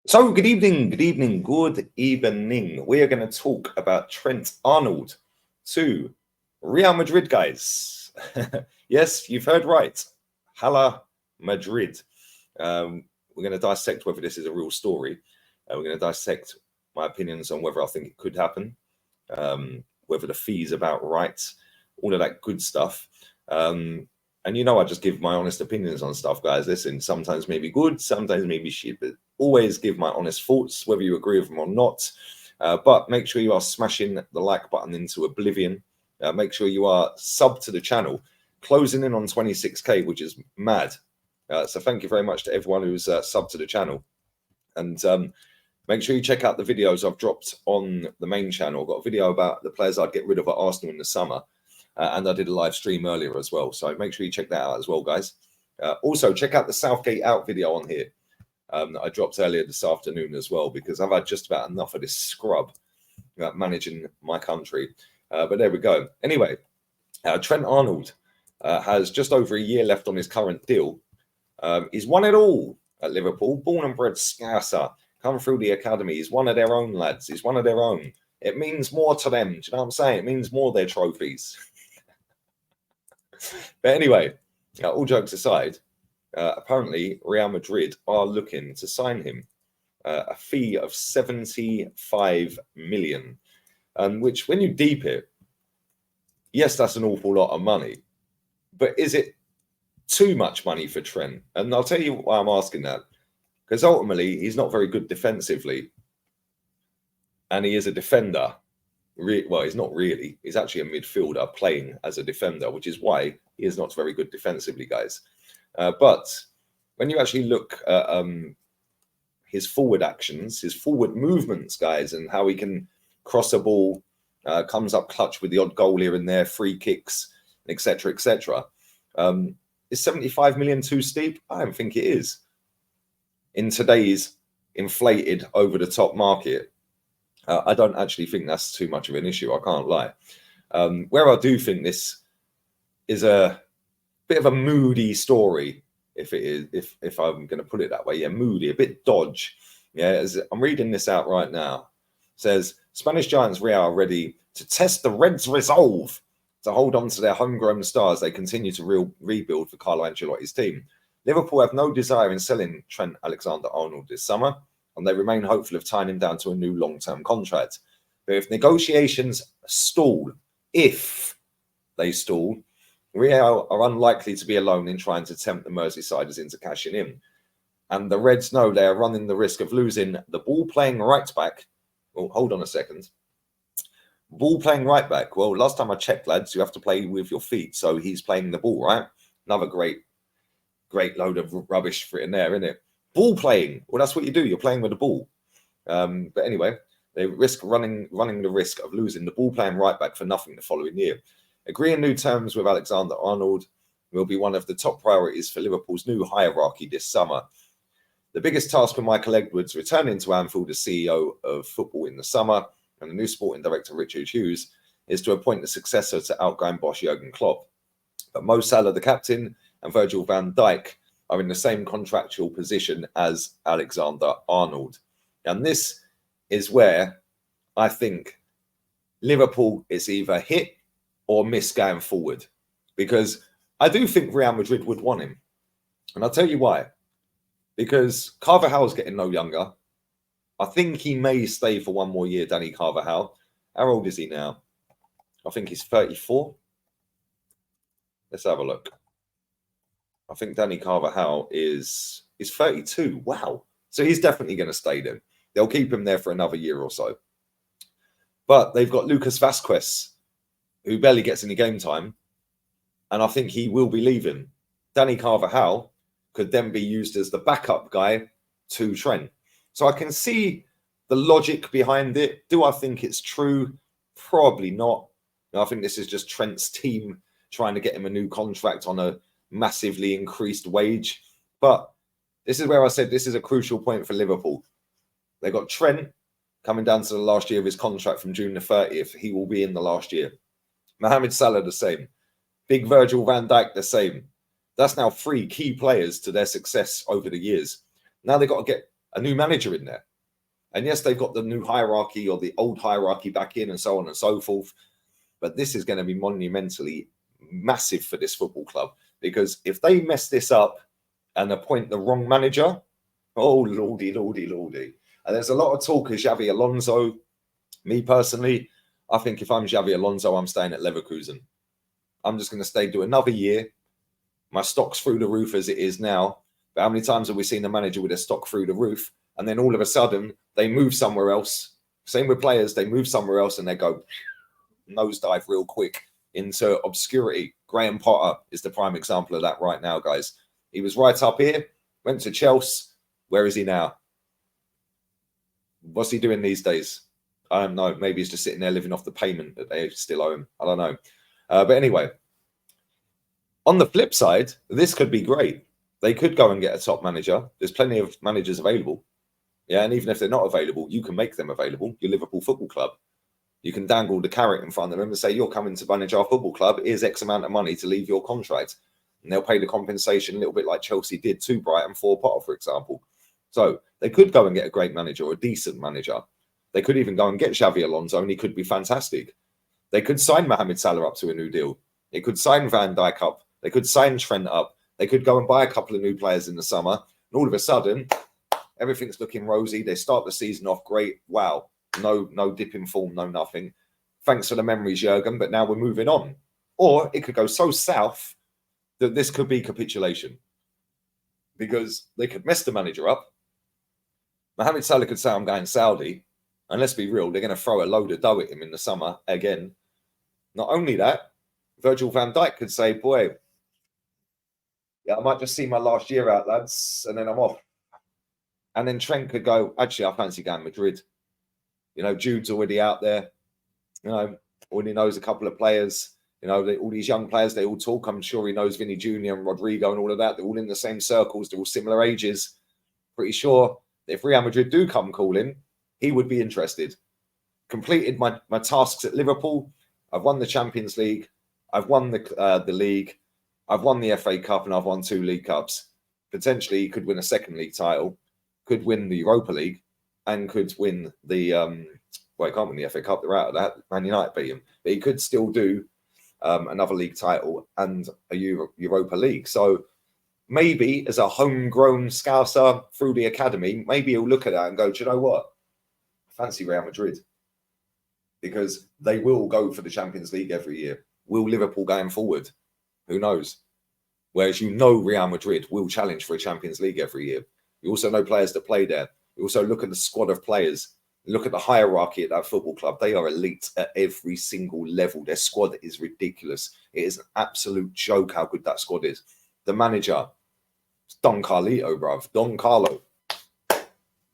So, good evening, good evening, good evening. We are going to talk about Trent Arnold to Real Madrid, guys. Yes, you've heard right. Hala Madrid. We're going to dissect whether this is a real story. We're going to dissect my opinions on whether I think it could happen, whether the fee's about right, all of that good stuff. And you know, I just give my honest opinions on stuff, guys. Listen, sometimes maybe good, sometimes maybe shit, but always give my honest thoughts, whether you agree with them or not. But make sure you are smashing the like button into oblivion. Make sure you are sub to the channel, closing in on 26k, which is mad. So thank you very much to everyone who's sub to the channel. And make sure you check out the videos I've dropped on the main channel. I've got a video about the players I'd get rid of at Arsenal in the summer. And I did a live stream earlier as well. So make sure you check that out as well, guys. Also, check out the Southgate out video on here that I dropped earlier this afternoon as well, because I've had just about enough of this scrub managing my country. But there we go. Anyway, Trent Arnold has just over a year left on his current deal. He's won it all at Liverpool. Born and bred Scouser. Come through the academy. He's one of their own lads. He's one of their own. It means more to them. Do you know what I'm saying? It means more their trophies. But anyway, all jokes aside, apparently Real Madrid are looking to sign him a fee of 75 million, which when you deep it, yes, that's an awful lot of money. But is it too much money for Trent? And I'll tell you why I'm asking that. Because ultimately, he's not very good defensively. And he is a defender. Well, he's not really. He's actually a midfielder playing as a defender, which is why he is not very good defensively, guys. But when you actually look at his forward actions, his forward movements, guys, and how he can cross a ball, comes up clutch with the odd goal here and there, free kicks, etc., etc. Is 75 million too steep? I don't think it is. In today's inflated, over-the-top market, I don't actually think that's too much of an issue. I can't lie. Where I do think this is a bit of a moody story, if it is, if I'm going to put it that way. Yeah, moody, a bit dodge. Yeah, as I'm reading this out right now. It says Spanish giants Real are ready to test the Reds' resolve to hold on to their homegrown stars. They continue to rebuild for Carlo Ancelotti's team. Liverpool have no desire in selling Trent Alexander-Arnold this summer, and they remain hopeful of tying him down to a new long-term contract. But if negotiations stall, if they stall, Real are unlikely to be alone in trying to tempt the Merseysiders into cashing in. And the Reds know they are running the risk of losing the ball-playing right-back. Oh, hold on a second. Ball-playing right-back. Well, last time I checked, lads, you have to play with your feet. So he's playing the ball, right? Another great load of rubbish for it in there, isn't it? Ball playing. Well, that's what you do. You're playing with the ball. But anyway, they risk running the risk of losing the ball playing right back for nothing the following year. Agreeing new terms with Alexander-Arnold will be one of the top priorities for Liverpool's new hierarchy this summer. The biggest task for Michael Edwards returning to Anfield as CEO of football in the summer, and the new sporting director Richard Hughes, is to appoint the successor to outgoing boss Jurgen Klopp. But Mo Salah, the captain, and Virgil van Dijk are in the same contractual position as Alexander-Arnold. And this is where I think Liverpool is either hit or miss going forward. Because I do think Real Madrid would want him. And I'll tell you why. Because Carvajal's getting no younger. I think he may stay for one more year, Danny Carvajal. How old is he now? I think he's 34. Let's have a look. I think Danny Carvajal is 32. Wow. So he's definitely going to stay there. They'll keep him there for another year or so. But they've got Lucas Vazquez, who barely gets any game time. And I think he will be leaving. Danny Carvajal could then be used as the backup guy to Trent. So I can see the logic behind it. Do I think it's true? Probably not. I think this is just Trent's team trying to get him a new contract on a massively increased wage. But this is where I said this is a crucial point for Liverpool. They got Trent coming down to the last year of his contract from June the 30th. He will be in the last year. Mohamed Salah the same. Big Virgil van Dijk the same. That's now 3 key players to their success over the years. Now they've got to get a new manager in there. And yes, they've got the new hierarchy or the old hierarchy back in and so on and so forth. But this is going to be monumentally massive for this football club, because if they mess this up and appoint the wrong manager, oh, lordy, lordy, lordy. And there's a lot of talk of Xabi Alonso. Me personally, I think if I'm Xabi Alonso, I'm staying at Leverkusen. I'm just going to stay, do another year. My stock's through the roof as it is now. But how many times have we seen a manager with a stock through the roof, and then all of a sudden they move somewhere else? Same with players. They move somewhere else and they go nosedive real quick into obscurity. Graham Potter is the prime example of that right now, guys. He was right up here, went to Chelsea. Where is he now? What's he doing these days? I don't know. Maybe he's just sitting there living off the payment that they still owe him. I don't know. But anyway, on the flip side, this could be great. They could go and get a top manager. There's plenty of managers available. Yeah, and even if they're not available, you can make them available. Your Liverpool Football Club. You can dangle the carrot in front of them and say, you're coming to manage our football club. Here's X amount of money to leave your contract. And they'll pay the compensation a little bit like Chelsea did to Brighton for Potter, for example. So they could go and get a great manager or a decent manager. They could even go and get Xabi Alonso, and he could be fantastic. They could sign Mohamed Salah up to a new deal. They could sign Van Dijk up. They could sign Trent up. They could go and buy a couple of new players in the summer. And all of a sudden, everything's looking rosy. They start the season off great. Wow. No dip in form, no nothing. Thanks for the memories, Jurgen, but now we're moving on. Or it could go so south that this could be capitulation, because they could mess the manager up. Mohamed Salah could say, I'm going Saudi. And let's be real, they're going to throw a load of dough at him in the summer again. Not only that, Virgil van Dijk could say, boy, yeah, I might just see my last year out, lads, and then I'm off. And then Trent could go, actually, I fancy going Madrid. You know, Jude's already out there. You know, already knows a couple of players. You know, all these young players, they all talk. I'm sure he knows Vinny Jr. and Rodrigo and all of that. They're all in the same circles. They're all similar ages. Pretty sure that if Real Madrid do come calling, he would be interested. Completed my tasks at Liverpool. I've won the Champions League. I've won the league. I've won the FA Cup, and I've won 2 League Cups. Potentially, he could win a second league title, could win the Europa League, and could win the well, he can't win the FA Cup. They're out of that. Man United beat him, but he could still do another league title and a Europa League. So maybe as a homegrown Scouser through the academy, maybe he'll look at that and go, do you know what? Fancy Real Madrid, because they will go for the Champions League every year. Will Liverpool going forward? Who knows? Whereas you know Real Madrid will challenge for a Champions League every year. You also know players that play there. You also look at the squad of players. Look at the hierarchy at that football club. They are elite at every single level. Their squad is ridiculous. It is an absolute joke how good that squad is. The manager, Don Carlito, bruv. Don Carlo.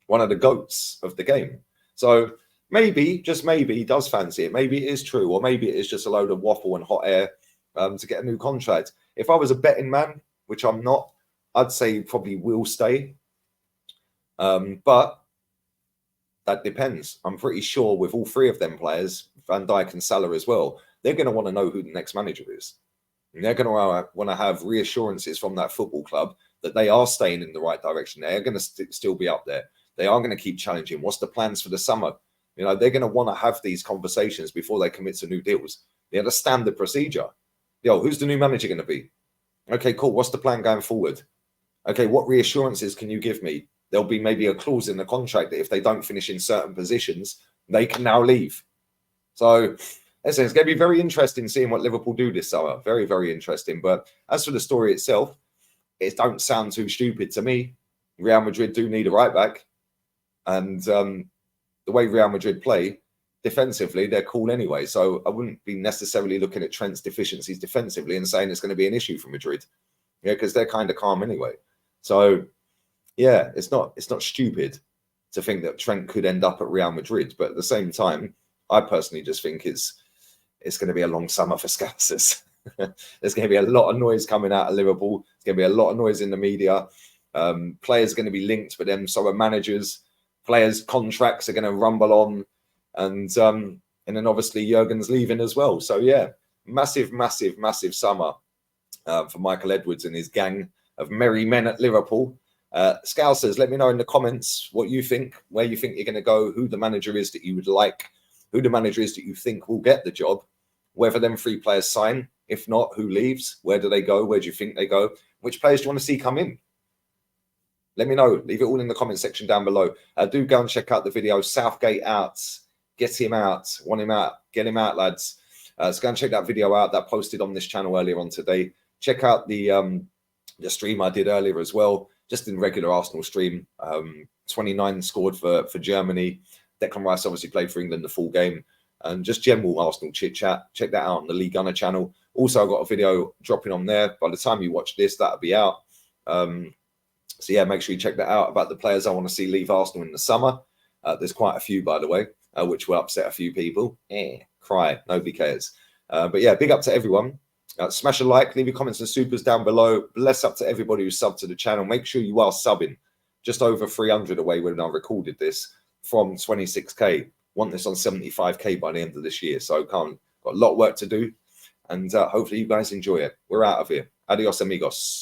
One of the GOATs of the game. So maybe, just maybe, he does fancy it. Maybe it is true, or maybe it is just a load of waffle and hot air to get a new contract. If I was a betting man, which I'm not, I'd say he probably will stay. But that depends. I'm pretty sure with all 3 of them players, Van Dijk and Salah as well, they're going to want to know who the next manager is. And they're going to want to have reassurances from that football club that they are staying in the right direction. They're going to still be up there. They are going to keep challenging. What's the plans for the summer? You know, they're going to want to have these conversations before they commit to new deals. They understand the procedure. Yo, who's the new manager going to be? Okay, cool. What's the plan going forward? Okay, what reassurances can you give me? There'll be maybe a clause in the contract that if they don't finish in certain positions, they can now leave. So it's going to be very interesting seeing what Liverpool do this summer. Very, very interesting. But as for the story itself, it don't sound too stupid to me. Real Madrid do need a right back. And the way Real Madrid play, defensively, they're cool anyway. So I wouldn't be necessarily looking at Trent's deficiencies defensively and saying it's going to be an issue for Madrid. Yeah, because they're kind of calm anyway. So yeah, it's not stupid to think that Trent could end up at Real Madrid. But at the same time, I personally just think it's going to be a long summer for Scousers. There's going to be a lot of noise coming out of Liverpool. There's going to be a lot of noise in the media. Players are going to be linked, but then so are managers. Players' contracts are going to rumble on. And then obviously Jurgen's leaving as well. So yeah, massive, massive, massive summer for Michael Edwards and his gang of merry men at Liverpool. Scal says, let me know in the comments what you think, where you think you're going to go, who the manager is that you would like, who the manager is that you think will get the job, whether them 3 players sign. If not, who leaves? Where do they go? Where do you think they go? Which players do you want to see come in? Let me know. Leave it all in the comment section down below. Do go and check out the video. Southgate out. Get him out. Want him out. Get him out, lads. So go and check that video out. That posted on this channel earlier on today. Check out the stream I did earlier as well. Just in regular Arsenal stream. 29 scored for Germany. Declan Rice obviously played for England the full game. And just general Arsenal chit-chat. Check that out on the League Gunner channel. Also, I've got a video dropping on there. By the time you watch this, that'll be out. So, yeah, make sure you check that out about the players I want to see leave Arsenal in the summer. There's quite a few, by the way, which will upset a few people. Cry. Nobody cares. But, yeah, big up to everyone. Smash a like. Leave your comments and supers down below. Bless up to everybody who subbed to the channel. Make sure you are subbing. Just over 300 away when I recorded this from 26K. Want this on 75K by the end of this year. So, got a lot of work to do. And hopefully you guys enjoy it. We're out of here. Adios, amigos.